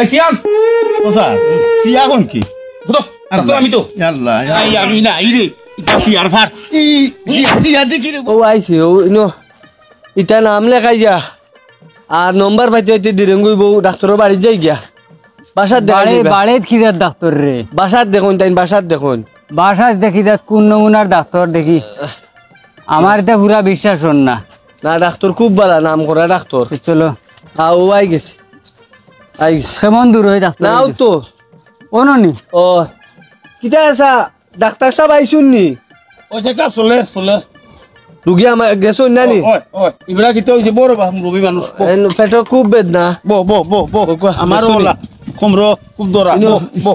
এই সিয়াম ও স্যার সিয়া কোন কি বুঝো তো আমি তো আল্লাহ আই আমি না ই রে এটা সিয়ার ফার ই সিয়া দেখি রে ও আইছে ও ইনো ইটা নাম লেখাই যা আর নম্বর পাইতে হইতে দিরেঙ্গুই বউ ডাক্তারের বাড়ি যাই গিয়া বাসাত দেখাই বাড়িত খিদার ডাক্তার রে বাসাত দেখুন তাই বাসাত দেখুন বাসাত দেখি দেখ কোন নমুনার ডাক্তার দেখি আমার এটা পুরা বিশ্বাস হন না না ডাক্তার খুব ভালো নাম করা ডাক্তার চলো ও আই গেছে কেমন দূর হয় ডাক্তার নাও তো অননি ও কিটা আসা ডাক্তার সাহেব আইসুন নি ও চেকআপ চলে রুগী আমার গেছুন না নি ওই ইবরা কি তো হইছে বড় রবি মানুষ পেটের খুব বেদনা বো আমার ওলা কমরো খুব দরা বো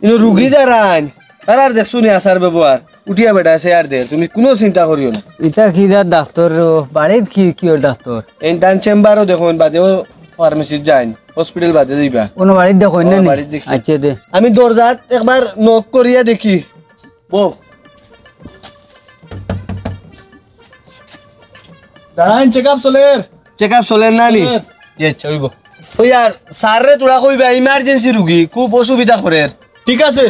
ইনো রুগী যারান আর দেখছুন আসার ব্যবহার উঠিয়া বেটা আছে আর দে তুমি কোনো চিন্তা করিও না এটা খিদার ডাক্তার বাড়িত কি ডাক্তার এন্টান চেম্বারও দেখুন বাদেও ফার্মেসি যাইন হসপিটাল বাদে দিবা কোন বাড়িত দেখো না নি বাড়িত দেখি। আচ্ছা দে আমি দরজাত একবার নক করিয়া দেখি বো দাঁড়ান চেকআপ চেকআপ চলেন না নি যে চইব ওই আর স্যার রে তোরা কইবা ইমার্জেন্সি রুগী খুব অসুবিধা করে ঠিক আছে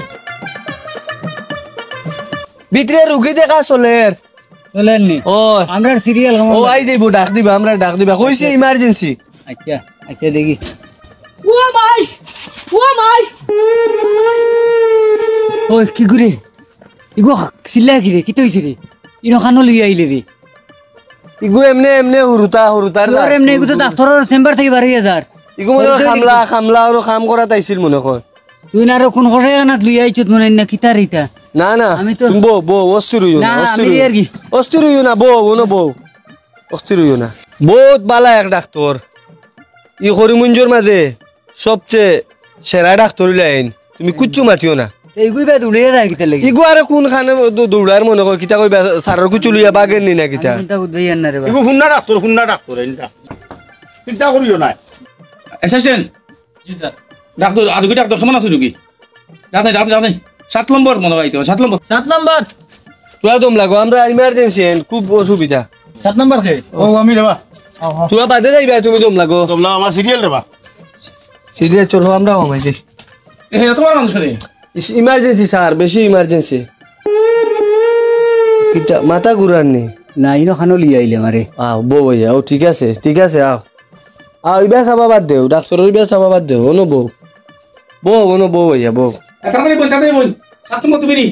ভিতরে রুগী দেখা চলের চলেন নি ও আমরা সিরিয়াল ও আই দেব ডাক দিবা আমরা ডাক দিবা কইছে ইমার্জেন্সি আচ্ছা দেখি ও মাই ওই কি করে ইগো চিল্লা কি রে কি তৈছে রে ইনো খানো লই আইলে রে ইগু এমনে হুরুতার তোর এমনি ইগো তো ডাক্তারের চেম্বার থেকে বাড়ি যার ইগু মনে খামলা আর কাম করা তাইছিল মনে কর তুই না আর কোন খসে আনাত লই আইছত মনে না কি তার এটা না আমি তো তুমি বো অস্থির হইও না অস্থির হইও না বো অস্থির হইও না বহুত বালা এক ডাক্তার ই হরিমঞ্জুর মাঝে সবচেয়ে সেরা ডাক্তার লাইন তুমি কুচ্ছু মাতিও না এইগুই বে দুলিয়ে যায় কিতা লাগি ইগু আর কোন খানে দৌড়ার মনে কর কিতা কইবা সারর কুচু লইয়া বাগেন নি না কিতা চিন্তা বুঝবই না রে ইগো হুন্না ডাক্তার এন্ডা চিন্তা করিও না অ্যাসিস্ট্যান্ট জি স্যার ডাক্তার আর কি ডাক্তার সমান আছে রুগী ডাক্তার 7 নম্বর মনে হয় 7 নম্বর 7 নাম্বার তোরা দম লাগো আমরা ইমার্জেন্সি খুব অসুবিধা 7 নাম্বার কে ও আমি রেবা তোরা বাদে যাইবা তুমি দম লাগো তোমলা আমার সিরিয়াল রেবা সিরিয়াস চলো আমরা হমাইছি এ তোমার মানুষ করে ইমার্জেন্সি স্যার বেশি ইমার্জেন্সি কিটা মাথা ঘুরার নেই না ইনো খানো লই আইলে মারে আও বউ ভাইয়া ও ঠিক আছে আও ইবা সাবা বাদ দেও ডাক্তারের ইবা সাবা বাদ দেও ওনো বউ ভাইয়া বউ তাড়াতাড়ি বোন 7 নম্বর তুমি নি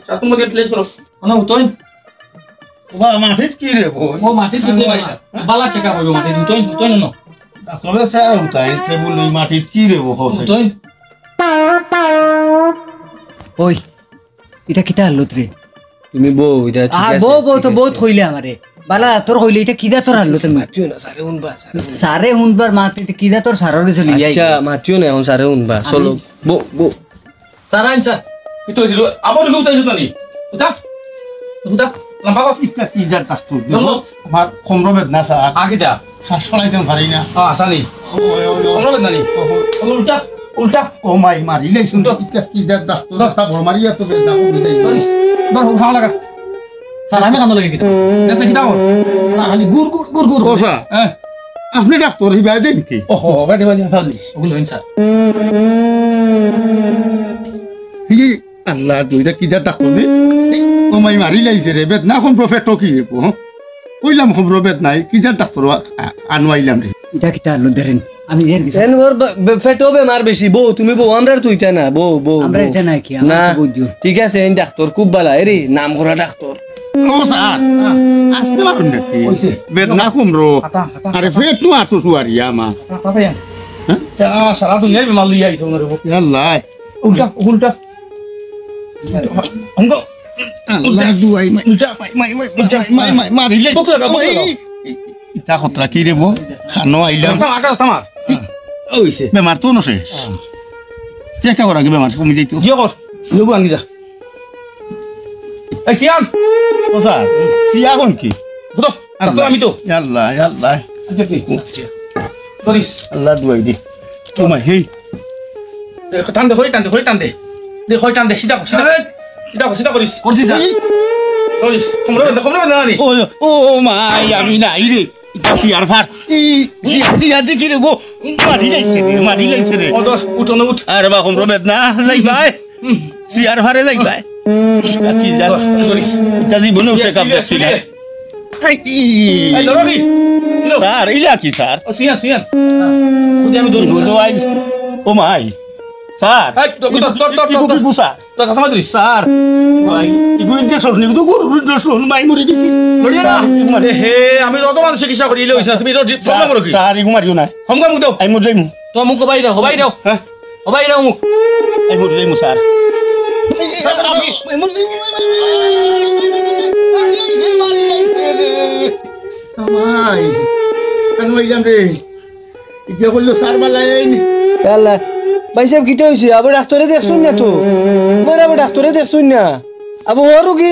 7 নম্বর প্লেস করো না উতই ওবা মাটিত কি রে বই ও মাটি বালা চেকআপ হইব মাটি উতই না ডাক্তারে স্যার উঠাই টেবুল এই মাটিত কি রে বই উতই ওই এটা কিতা হলো রে তুমি বউ এটা ঠিক আছে বউ তো বহুত কইলে আমারে বালা তোর কইলে এটা কিদা তোর হলো তুমি মাতিও না সারে উনবা সারে হুনবার মাতে কিদা তোর সাররে চলি যাই আচ্ছা মাতিও না এখন সারে উনবা চলো বউ স্যার আনসার কি তো হইছিল আবার ঢুকতে হইছো নি উতা লম্বা কত ইটা কি যা ডাক্তার আমার কমর বেদনা স্যার আগিটা শ্বাস ফলাইতে পারি না আসানি কোন না নি উল্টা ও মাই মারিলে শুনতো ইটা কি যা ডাক্তার তা বড় মারিয়া তো বেদনা কমে যাই বার উঠা লাগা স্যার আমি কান্দ লাগে কিটা দেশে কিটা স্যার খালি গুর ও স্যার হ্যাঁ আপনি ডাক্তার হিবা দেন কি ওহো বাদে ফাদিস ওগুলো হইন স্যার হি আল্লাহ দুইটা কি যা ডাক্তার দে ও মাই মারিলাইছে রে বেদনা কোন প্রফেক্ট কি রে কইলাম খবর বেদনাই কি যা ডাক্তার আনওয়াইলাম রে এটা কিতা হলো ধরেন আমি এর কিছু এনওর ফেটো বেমার বেশি বউ তুমি বউ আমরা তুইটা না বউ আমরা এটা না কি না আমরা তো বুঝু ঠিক আছে এই ডাক্তার খুব ভালো এরি নাম করা ডাক্তার ও স্যার আসতে পারুন নাকি বেদনা কমরো আরে ফেট নো আসো সুয়ারিয়া মা সারা দুনিয়ার বিমাল লিয়ে আইছো না রে আল্লাহ উল্টা অঙ্গ আল্লাহ দুয়াই উল্টা মাই মারিলে ইটা খতরা কি রে বো খানো আইলাম আকাশ তামার ওইছে বেমার তো নছে চেক করা কি বেমার কমি যাইতো ইয়ে কর লোক আনগি যা এই সিয়াম ও স্যার সিয়া কোন কি বুঝো ডাক্তার আমি তো আল্লাহ আচ্ছা কি করিস আল্লাহ দুয়াই দি ও মাই হেই টান দে সিধা করিস করছিস করিস কমরা না নি ও মাই আমি নাই রে সিয়ার ফার সিয়ার দেখি রে গো মারি লাইছে রে ও তো উঠো না উঠ আরে বা কম রবেদ না যাই ভাই সিয়ার ফারে যাই ভাই কি যা ধরিস এটা জীবনে উঠে কাপ দেখছি না এই লড়বি স্যার ইলা কি স্যার ও সিয়ান সিয়ান ওদি আমি দৌড় বলো আই ও মাই স্যার এই তো বুসা তো সামনে ধরিস স্যার ভাই ইগো ইন্টেনশন নিগো তো গরু ইন্টেনশন মাই মরে গেছি লড়িয়া না হে আমি যত মানুষ চিকিৎসা করি ইলে হইছ তুমি তো প্রবলেম করো কি স্যার ইগো মারিও না হমকা মুখ দাও আই মরে যাইমু তো মুখ বাই দাও হবাই দাও হ্যাঁ হবাই দাও মুখ আই মরে যাইমু স্যার আমাই কেন হইলাম রে ইগে করলো স্যার বালাই আল্লাহ ভাই সাহেব কিটা হইছে আবার ডাক্তারে দেখছুন না তো আমার আবার ডাক্তারে দেখছুন না আবার ওর কি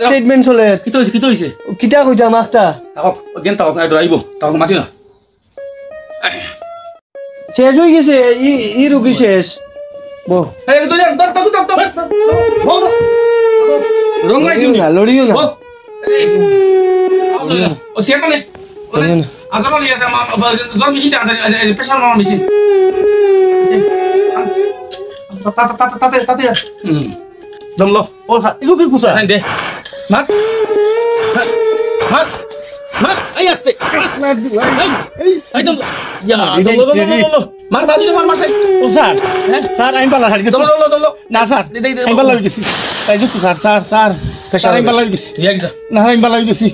ট্রিটমেন্ট চলে কি তো হইছে কিটা কইতা মাখতা তাও গেন তাও ডরাইবো তাও মাতি না শেষ হয়ে গেছে ই রুগী শেষ বো এই তো দর রং গাইছি না লড়িও না ও সিয়া কোনে আগলা লিয়া মা দর মেশিন আছে প্রেসার মার মেশিন তাতে দম লো ও স্যার ইগো কি কুসা দে মার মার মার এই আস্তে এই দম ইয়া দম লো মার বাজু মার মার ও স্যার স্যার আমি বালা হারি দম লো না স্যার আমি বালা হয়ে গেছি তাই যে স্যার স্যার স্যার স্যার আমি বালা হয়ে গেছি ঠিক আছে না আমি বালা হয়ে গেছি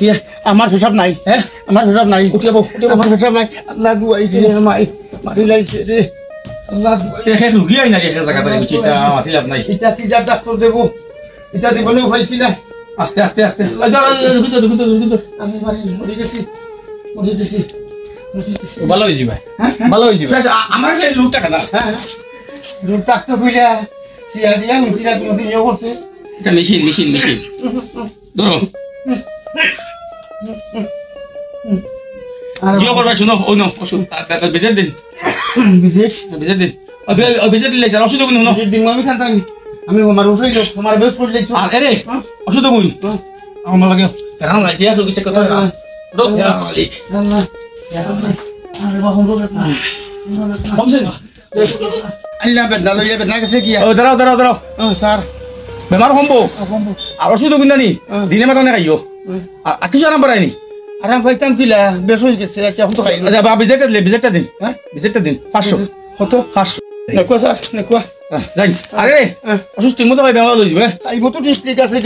আমার হিসাব নাই হ্যাঁ আমার হিসাব নাই উঠিয়াবো আমার হিসাব নাই আল্লাহ দুয়াই যে মাই মারি লাইছে রে আল্লাহ দুয়াই তে হে রুগী আই না রে জায়গাটা বিচিতা মাতি লাভ নাই এটা কি যা ডাক্তার দেব এটা জীবনে হইছি না আস্তে আস্তে আস্তে রুগী তো আমি মারি মরে গেছি মরে গেছি ভালো হইছি ভাই ভালো হইছি আমার কাছে লুকটা কেনা হ্যাঁ রূপ ডাক্তার কইলা সিয়া দিয়া উঠিরা তুমি ইয়ে করতে এটা মেশিন ধরো ইয়ে করবা শুনো ও নো ওষুধ বেজে দিন বিশেষ বেজে দিন বেজে দিলে যারা ওষুধ গুণ শুনো দিন আমি খান্তাম আমি আমার উঠাই লো আমার বেশ করে লাইছো আর এরে ওষুধ গুণ আমার লাগে রাম লাগে যে রুগী চেক করতে হয় রোগ আল্লাহ আরে বাবা রোগ না কমছে আল্লাহ বেদনা লইয়া বেদনা গেছে কি ও দাঁড়াও স্যার বেমার সম্ভব আর ওষুধ গুণ জানি দিনে মাথা নে খাইও আর কিছু আরাম পারায়নি আরাম পাইতাম কিলা বেশ হয়ে গেছে আচ্ছা এখন তো খাইলো আচ্ছা বা বিজেটটা দিন হ্যাঁ বিজেটটা দিন 500 কত 500 নেকুয়া স্যার নেকুয়া যাই আরে ওষুধ ঠিক মতো খাইবে লই যাবে আইব তো ঠিক আছে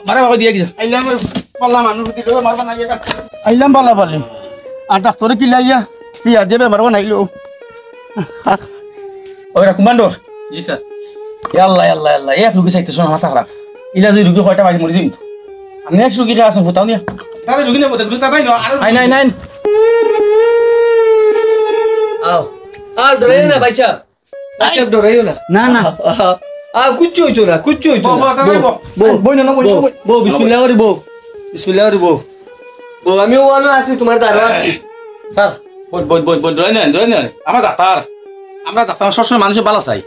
বারে বাবা দিয়ে গিয়া আইলাম পাল্লা মানুষ দিল মারবা না আইলাম পাল্লা পালি আর ডাক্তারে কি লাইয়া সিয়া দেবে মারবা নাইলো ওরা কমান্ডর জি স্যার আল্লাহ এক রুগী চাইতে শোনা মাথা খারাপ ইলা দুই রুগী কয়টা বাজি মরে যাইম তো আমি এক রুগী কে আসেন ফুটাও নিয়া তাহলে রুগী নেবো রুগী তাই না আর নাই আও আর ডরাইও না ভাই সাহেব ভাই সাহেব ডরাইও না না কুচ্চু হইতো না বই না বো বিসমিল্লাহ করি বো আমিও ওয়ানো আছি তোমার দ্বারা আছি স্যার বই দই না আমরা ডাক্তার সবসময় মানুষের ভালো চাই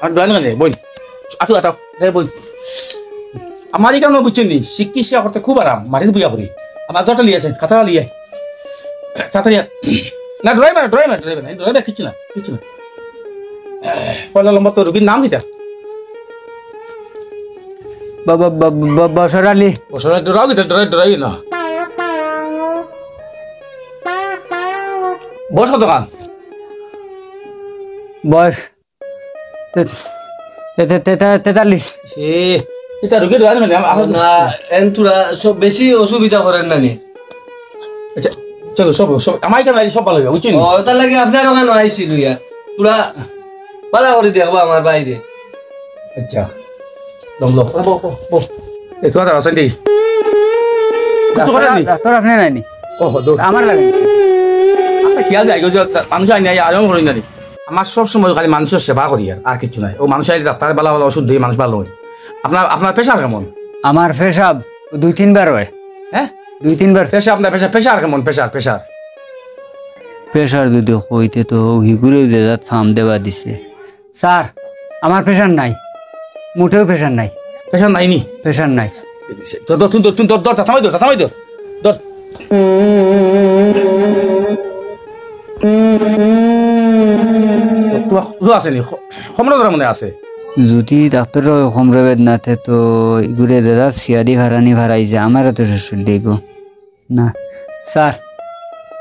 আর দই না বই আটাও দে বই আমার এই কারণে বুঝছেন নি চিকিৎসা করতে খুব আরাম মাটিতে বুঝা পড়ি আমার জ্বরটা লিয়েছেন খাতা লিয়ে না ড্রাইভার কিচ্ছু না পয়লা লম্বা তো রুগীর নাম কিটা বসর আলী বছর ডরাও কিটা ডরাই না বস দোকান বয়স 43 সে এটা রুগীর ডরাই না আমরা না এন্তুরা সব বেশি অসুবিধা করেন না নি আচ্ছা চলো সব আমার কেন সব ভালো হবে বুঝছেন ও তার লাগে আপনার ওখানে আইছিল ইয়া পুরা ভালো করে দেখবা আমার বাইরে আচ্ছা দমলো বো এই তো আছে নি ডাক্তার আপনি নাইনি ও দূর আমার লাগে আপনি কি আজ আইগো যে মানুষ আই নাই আরও হই না আমার সব সময় খালি মানুষের সেবা করি আর কিছু নাই ও মানুষ আইলে ডাক্তার ভালো ওষুধ দিয়ে মানুষ ভালো হয় আপনার পেশার কেমন আমার পেশাব 2-3 বার হয় হ্যাঁ 2-3 বার পেশা আপনার পেশার কেমন প্রেশার যদি হইতে তো হিগুরে দেজাত ফার্ম দেওয়া দিছে স্যার আমার প্রেশার নাই মোটেও প্রেশার নাই পেশার নাইনি প্রেশার নাই তুমি থামাই দো আছে নি সমর ধরা মনে আছে যদি ডাক্তার কমরে বেদনাতে তো এগুলো দাদা সিয়াদি ভাড়ানি ভাড়াই যায় আমারও তো শেষ দিব না স্যার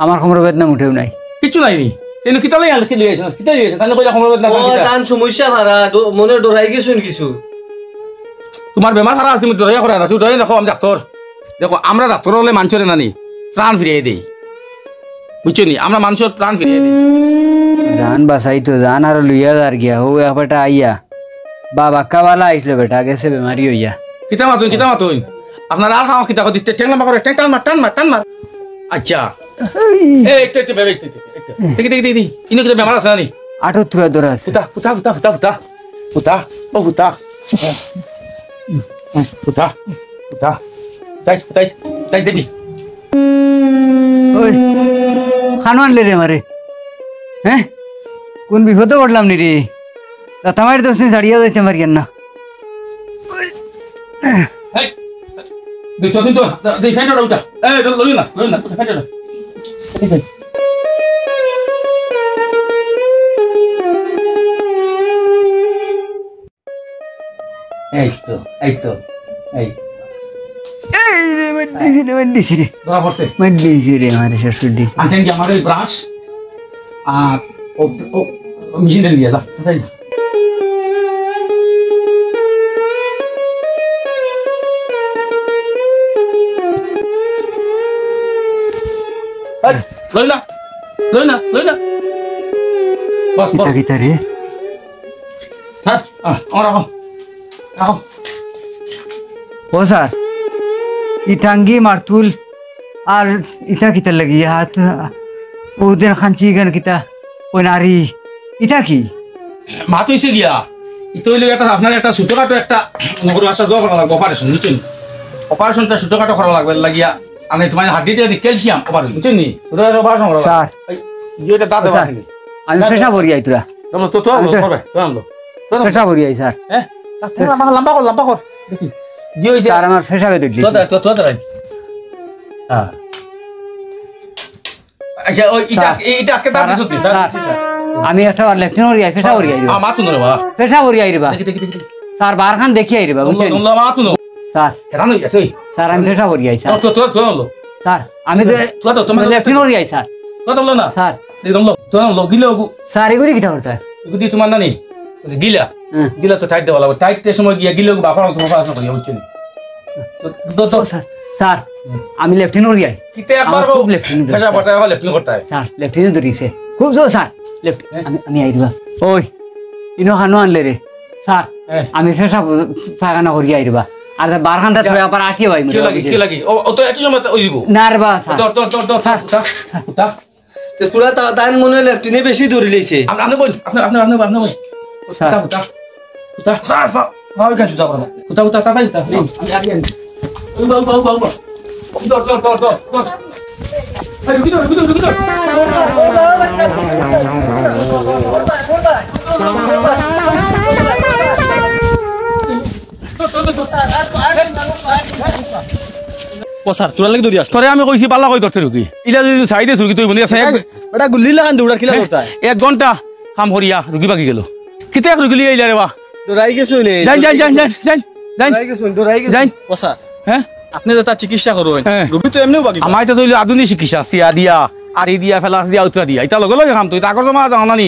আমার কমরে বেদনা উঠেও নাই কিছু নাই নি তেন কিতা লই আনকি লই আছেন কিতা লই আছেন তাহলে কইলা সমর বেদনা ও তান সমস্যা ভাড়া মনে ডরাই গেছুন কিছু তোমার বেমার খারাপ আছে তুমি ডরাই করা না তুই ডরাই দেখো আমি ডাক্তার দেখো আমরা ডাক্তার হলে মানুষের নানি প্রাণ ফিরিয়ে দেই বুঝছো নি আমরা মানুষের প্রাণ ফিরিয়ে দেই জান বাসাই তো জান আর লইয়া যার গিয়া হো একবারটা আইয়া বা বাক্কাওয়ালা আইসলো বেটা গেছে বেমারি হইয়া কিতা মাতুন আপনার আর খাওয়া কিতা দিতে ঠ্যাং লম্বা করে ঠ্যাং টান মার আচ্ছা এই একটু বেবে একটু দেখি ইনো কিতা বেমার আছে নানি আটো তুরা ধরা আছে ফুটা তাই দেবি ওই খানো আনলে রে মারে হ্যাঁ কোন বিপদে পড়লাম নি রে তামার দোষ ছাড়িয়া যাইতে পারিয়েন না এই দুটো দেই ফেটটা উঠা এই লই না ফেটটা এই রে মন্দিছি রে ধরা পড়ছে মন্দিছি রে মারে শ্বশুর দিছি আনছেন কি আমার ওই ব্রাশ আর ও মেশিনটা নিয়ে যা তাই যা লই না বস কিতা রে স্যার রাখো ও স্যার ইটাঙ্গি মারতুল আর ইটা কিতা লাগি হাত ওদের খানচি গান কিতা ওই নারী ইটা কি মাত হইছে গিয়া ইতো হইলে একটা আপনার একটা ছোটখাটো একটা নগর একটা জব করা লাগবে অপারেশন বুঝছেন অপারেশনটা ছোটখাটো করা লাগবে লাগিয়া আমি তোমার হাড্ডি দিয়ে ক্যালসিয়াম অপারেশন বুঝছেন নি ছোটখাটো অপারেশন করা স্যার যেটা দাঁত দেওয়া আছে আমি পেশা ভরি আই তোরা তোমরা তো করবে তো পেশা ভরি আই স্যার হ্যাঁ লম্বা কর দেখি জি হইছে স্যার আমার পেশা বে দেখলি তো দাঁড়াই হ্যাঁ আচ্ছা ওই এটা আজকে দাঁত দিছ তুই দাঁত দিছিস স্যার আমি একটা লেফটেন্যান্ট ভরি আই পেশা ভরি আই মাতুন রে বাবা পেশা ভরি আই রে বা দেখি স্যার বারখান দেখি আই রে বা বুঝছেন তোমরা মাতুন স্যার কেন হইছে ওই স্যার আমি পেশা ভরি আই স্যার তো স্যার আমি তো তোমরা লেফটেন্যান্ট ভরি আই স্যার তো না স্যার দেখুন তো গিলা স্যার এগুলি কিটা করতে এগুদি তোমার নানি গিলা গিলা তো টাইট দেওয়া লাগবে টাইটের সময় গিয়া গিলা বাফার তোমার পড়াশোনা করি বুঝছেন তো স্যার আমি লেফটেন্যান্ট ভরি আই কিতে একবার আমার খুব লেফটেন্যান্ট ফেসা বটা লেফটেন্যান্ট করতে হয় স্যার লেফটেন্যান্ট ধরিছে খুব জোর স্যার লেফট আমি আই দিবা ওই ইনো খানো আনলে রে স্যার আমি ফেসা পায়খানা করি আই দিবা আর বারখানটা ধরে আবার আটিয়ে ভাই কি লাগি ও তো এত সময় ওই দিব না রে বা স্যার স্যার উঠা তোরা তান মনে লেফটিনে বেশি ধরে লইছে আপনি বল আপনি বল স্যার উঠা স্যার ভাই কাজ যাব উঠা তাড়াতাড়ি উঠা আমি আগে আনি বাউ দর আরে রুকি দর ও স্যার তোরা লাগি দৌড়ি আস তোরে আমি কইছি পাল্লা কই ধরতে রুকি ইলা যদি সাইডে রুকি তুই বলি আছে এটা গুল্লি লাগান দৌড়ার কিলা করতে 1 ঘন্টা কাম করিয়া রুকি বাকি গেল কিতে এক রুকি আইলা রে বা দৌড়াই গেছো নে যাই দৌড়াই গেছো দৌড়াই গেছো যাই ও স্যার হ্যাঁ আপনি তো তার চিকিৎসা করবেন হ্যাঁ। রোগী তো এমনিও বাকি আমার এটা হইলো আধুনিক চিকিৎসা সিয়া দিয়া আরি দিয়া ফেলাস দিয়া উতরা দিয়া এটা লগে লগে কাম তুই আগর জমা জানানি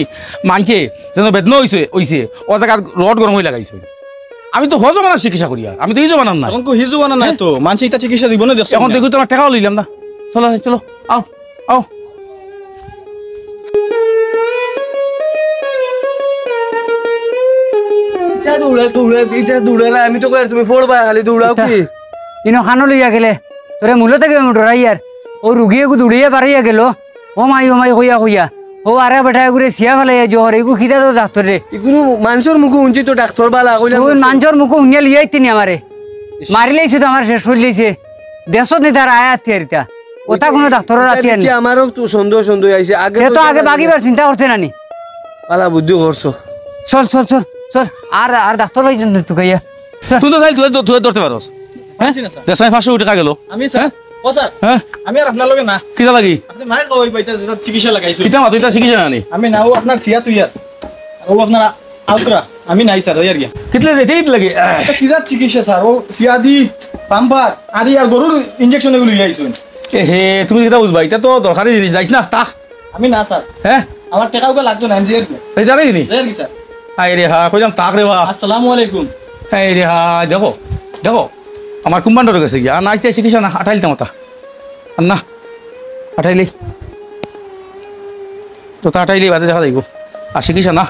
মানছে যেন বেদনা হইছে ও জায়গাত রড গরম হয়ে লাগাইছে আমি তো হজ মানার চিকিৎসা করি আর আমি তো ইজো বানান না এখন কো হিজু বানা নাই তো মানুষ এটা চিকিৎসা দিব না দেখছো এখন দেখো তোমার টাকাও লইলাম না চলো আও এটা দৌড়া আমি তো কই তুমি ফোড়বা খালি দৌড়াও কি ইনো খানো লইয়া গেলে তোরে মূল্য থেকে ডরাই আর ও রুগিয়ে দৌড়িয়ে পারিয়া গেল ও মাই কইয়া ও আরে বেটা ঘুরে সিয়া ফেলে জ্বর এগু খিদা তো ডাক্তার রে ইগুনো মানুষের মুখ উঞ্চি তো ডাক্তার বালা কইলা ওই মানুষের মুখ উনিয়া লিয়াই তিনি আমারে মারি লাইছে তো আমার শেষ করে লাইছে দেশত নি তার আয়া আত্মীয়তা ওটা কোনো ডাক্তারের আত্মীয় কি আমারও তো সন্দেহ আইছে আগে সে তো আগে বাগিবার চিন্তা করতে নানি বালা বুদ্ধি করছো চল আর ডাক্তার ভাই তো গাইয়া তুই তো চাইল তুই ধরতে পারোস পারছি না স্যার দেড় 500 টাকা গেল আমি স্যার ও স্যার হ্যাঁ আমি আর আপনার লগে না কিতা লাগি আপনি মায়ের কই পাইতে চিকিৎসা লাগাইছো কিতা মা তুই তা শিখিস না নি আমি না ও আপনার সিয়া তুই আর ও আপনার আউটরা আমি নাই স্যার ওই আর গিয়া কিতলে যেতে লাগে কি যা চিকিৎসা স্যার ও সিয়াদি পাম্পার আদি আর গরুর ইনজেকশন এগুলো আইছো এ হে তুমি কিতা বুঝবা এটা তো দরকারি জিনিস যাইস না তা আমি না স্যার হ্যাঁ আমার টাকা ওকে লাগতো না যে এই যাবে নি কি স্যার হাই রে হা কইলাম তাক রে বা আসসালামু আলাইকুম হাই রে হা দেখো দেখো আমার কুম্বান্ডর গেছে গিয়া আর নাচতে শিখিস না আঠাইল তেমতা আর না আঠাইলি তো তা আঠাইলি বাদে দেখা যাইব আর শিখিস না